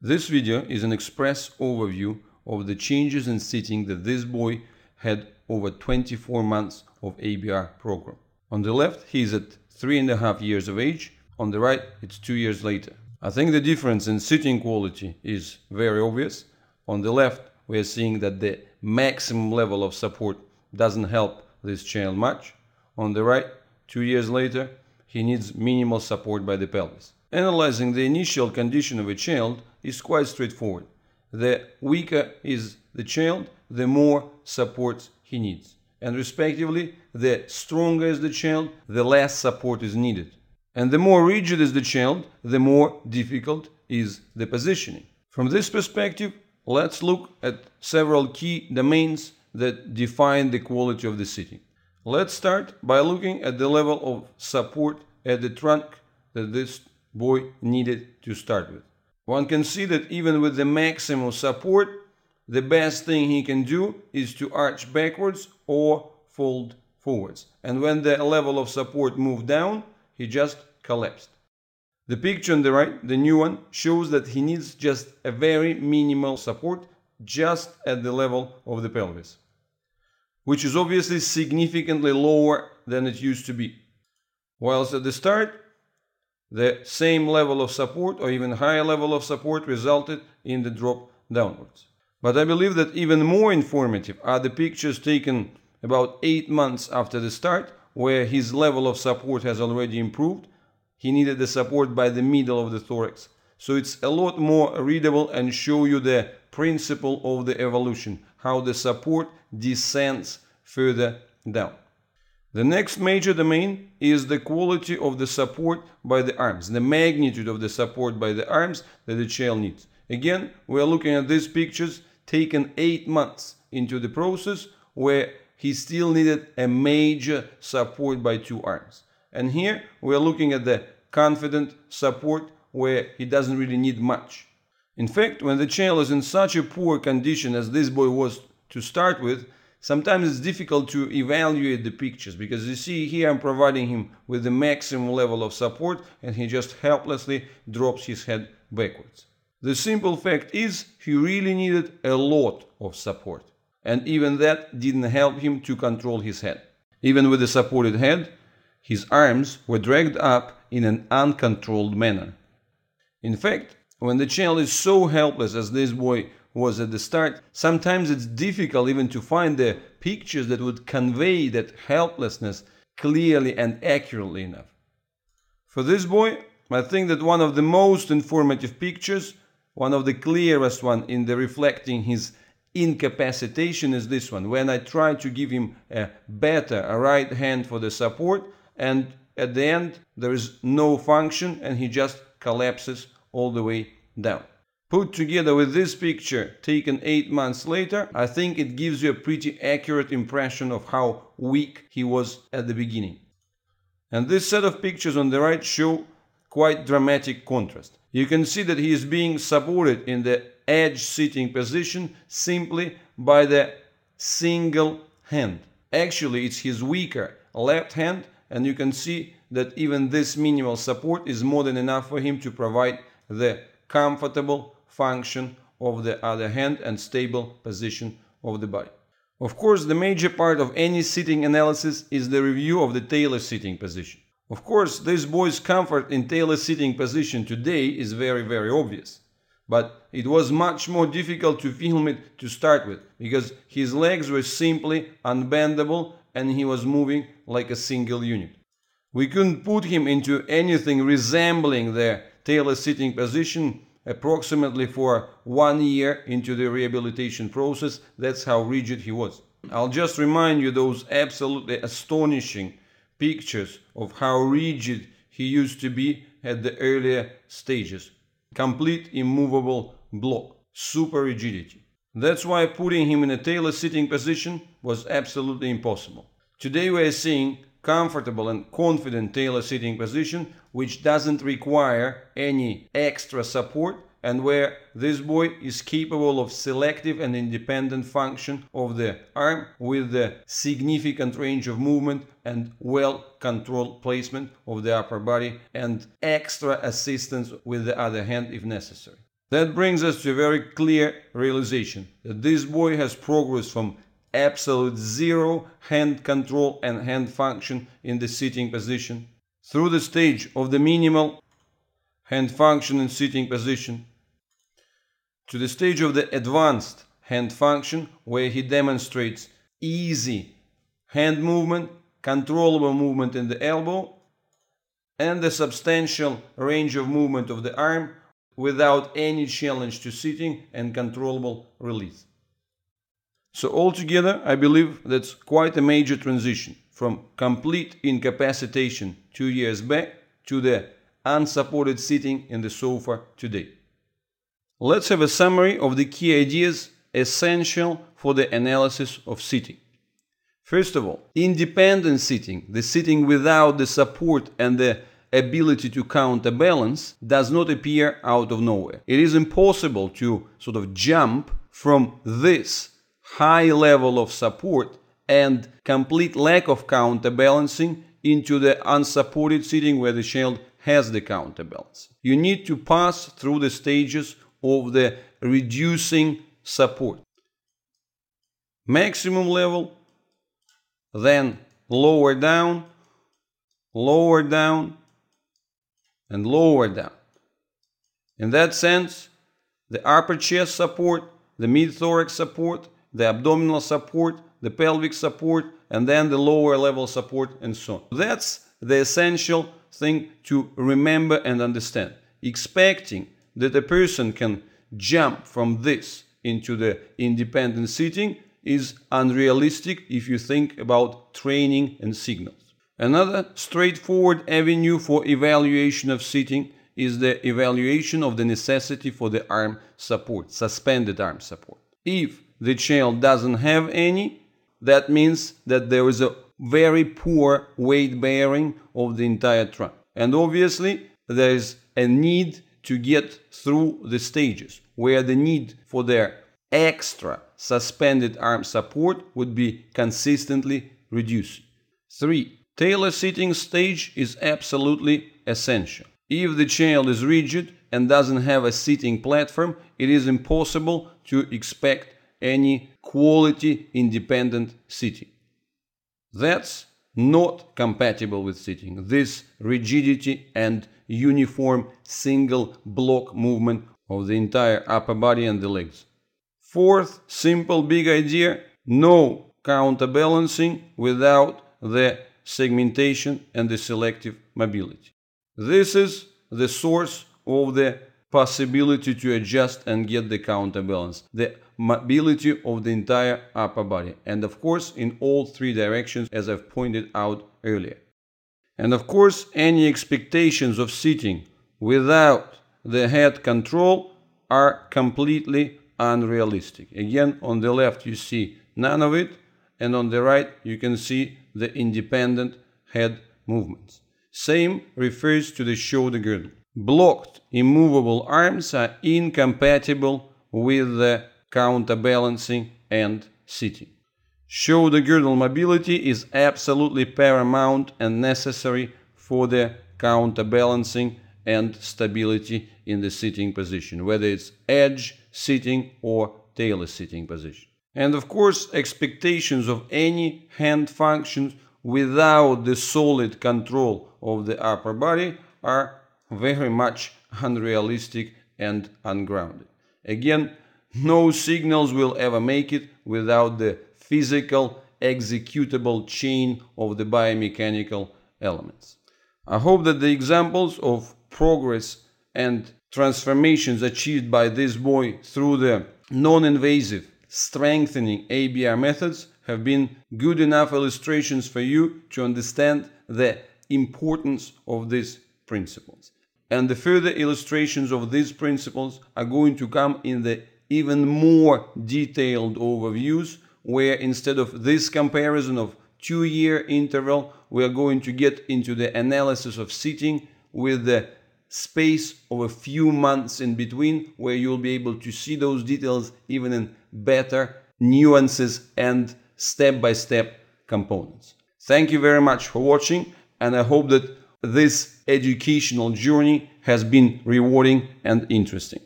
This video is an express overview of the changes in sitting that this boy had over 24 months of ABR program. On the left, he is at 3.5 years of age. On the right, it's 2 years later. I think the difference in sitting quality is very obvious. On the left, we are seeing that the maximum level of support doesn't help this child much. On the right, 2 years later, he needs minimal support by the pelvis. Analyzing the initial condition of a child is quite straightforward. The weaker is the child, the more support he needs. And respectively, the stronger is the child, the less support is needed. And the more rigid is the child, the more difficult is the positioning. From this perspective, let's look at several key domains that define the quality of the sitting. Let's start by looking at the level of support at the trunk that this boy needed to start with. One can see that even with the maximum support, the best thing he can do is to arch backwards or fold forwards. And when the level of support moved down, he just collapsed. The picture on the right, the new one, shows that he needs just a very minimal support just at the level of the pelvis, which is obviously significantly lower than it used to be. Whilst at the start, the same level of support or even higher level of support resulted in the drop downwards. But I believe that even more informative are the pictures taken about 8 months after the start, where his level of support has already improved. He needed the support by the middle of the thorax. So it's a lot more readable and show you the principle of the evolution, how the support descends further down. The next major domain is the quality of the support by the arms, the magnitude of the support by the arms that the child needs. Again, we are looking at these pictures taken 8 months into the process, where he still needed a major support by 2 arms. And here we are looking at the confident support where he doesn't really need much. In fact, when the child is in such a poor condition as this boy was to start with, sometimes it's difficult to evaluate the pictures, because you see here I'm providing him with the maximum level of support and he just helplessly drops his head backwards. The simple fact is he really needed a lot of support, and even that didn't help him to control his head. Even with the supported head, his arms were dragged up in an uncontrolled manner. In fact, when the child is so helpless as this boy was at the start, sometimes it's difficult even to find the pictures that would convey that helplessness clearly and accurately enough. For this boy, I think that one of the most informative pictures, one of the clearest one in the reflecting his incapacitation, is this one, when I try to give him a right hand for the support, and at the end there is no function and he just collapses all the way down. Put together with this picture taken 8 months later, I think it gives you a pretty accurate impression of how weak he was at the beginning. And this set of pictures on the right show quite dramatic contrast. You can see that he is being supported in the edge sitting position simply by the single hand. Actually, it's his weaker left hand, and you can see that even this minimal support is more than enough for him to provide the comfortable function of the other hand and stable position of the body. Of course, the major part of any sitting analysis is the review of the tailor sitting position. Of course, this boy's comfort in tailor sitting position today is very obvious. But it was much more difficult to film it to start with, because his legs were simply unbendable and he was moving like a single unit. We couldn't put him into anything resembling the tailor sitting position approximately for 1 year into the rehabilitation process. That's how rigid he was. I'll just remind you those absolutely astonishing pictures of how rigid he used to be at the earlier stages. Complete immovable block, super rigidity. That's why putting him in a tailor sitting position was absolutely impossible. Today we are seeing comfortable and confident tailor sitting position, which doesn't require any extra support, and where this boy is capable of selective and independent function of the arm with the significant range of movement and well-controlled placement of the upper body and extra assistance with the other hand if necessary. That brings us to a very clear realization that this boy has progressed from absolute zero hand control and hand function in the sitting position through the stage of the minimal hand function in sitting position to the stage of the advanced hand function, where he demonstrates easy hand movement, controllable movement in the elbow, and the substantial range of movement of the arm without any challenge to sitting and controllable release. So altogether, I believe that's quite a major transition from complete incapacitation 2 years back to the unsupported sitting in the sofa today. Let's have a summary of the key ideas essential for the analysis of sitting. First of all, independent sitting, the sitting without the support and the ability to counterbalance, does not appear out of nowhere. It is impossible to sort of jump from this high level of support and complete lack of counterbalancing into the unsupported sitting where the child has the counterbalance. You need to pass through the stages of the reducing support. Maximum level, then lower down, and lower down. In that sense, the upper chest support, the mid-thorax support, the abdominal support, the pelvic support, and then the lower level support, and so on. That's the essential thing to remember and understand. Expecting that a person can jump from this into the independent sitting is unrealistic if you think about training and signals. Another straightforward avenue for evaluation of sitting is the evaluation of the necessity for the arm support, suspended arm support. If the child doesn't have any, that means that there is a very poor weight bearing of the entire trunk. And obviously, there is a need to get through the stages where the need for their extra suspended arm support would be consistently reduced. 3. Tailor sitting stage is absolutely essential. If the child is rigid and doesn't have a sitting platform, it is impossible to expect any quality independent sitting. That's not compatible with sitting, this rigidity and uniform single block movement of the entire upper body and the legs. 4th simple big idea: no counterbalancing without the segmentation and the selective mobility. This is the source of the possibility to adjust and get the counterbalance, the mobility of the entire upper body, and of course in all 3 directions, as I've pointed out earlier. And of course, any expectations of sitting without the head control are completely unrealistic. Again, on the left you see none of it, and on the right you can see the independent head movements. Same refers to the shoulder girdle. Blocked, immovable arms are incompatible with the counterbalancing and sitting. Shoulder girdle mobility is absolutely paramount and necessary for the counterbalancing and stability in the sitting position, whether it's edge sitting or tailor sitting position. And of course, expectations of any hand functions without the solid control of the upper body are very much unrealistic and ungrounded. Again, no signals will ever make it without the physical, executable chain of the biomechanical elements. I hope that the examples of progress and transformations achieved by this boy through the non-invasive strengthening ABR methods have been good enough illustrations for you to understand the importance of these principles. And the further illustrations of these principles are going to come in the even more detailed overviews, where instead of this comparison of 2-year interval, we are going to get into the analysis of sitting with the space of a few months in between, where you'll be able to see those details even in better nuances and step-by-step components. Thank you very much for watching, and I hope that this educational journey has been rewarding and interesting.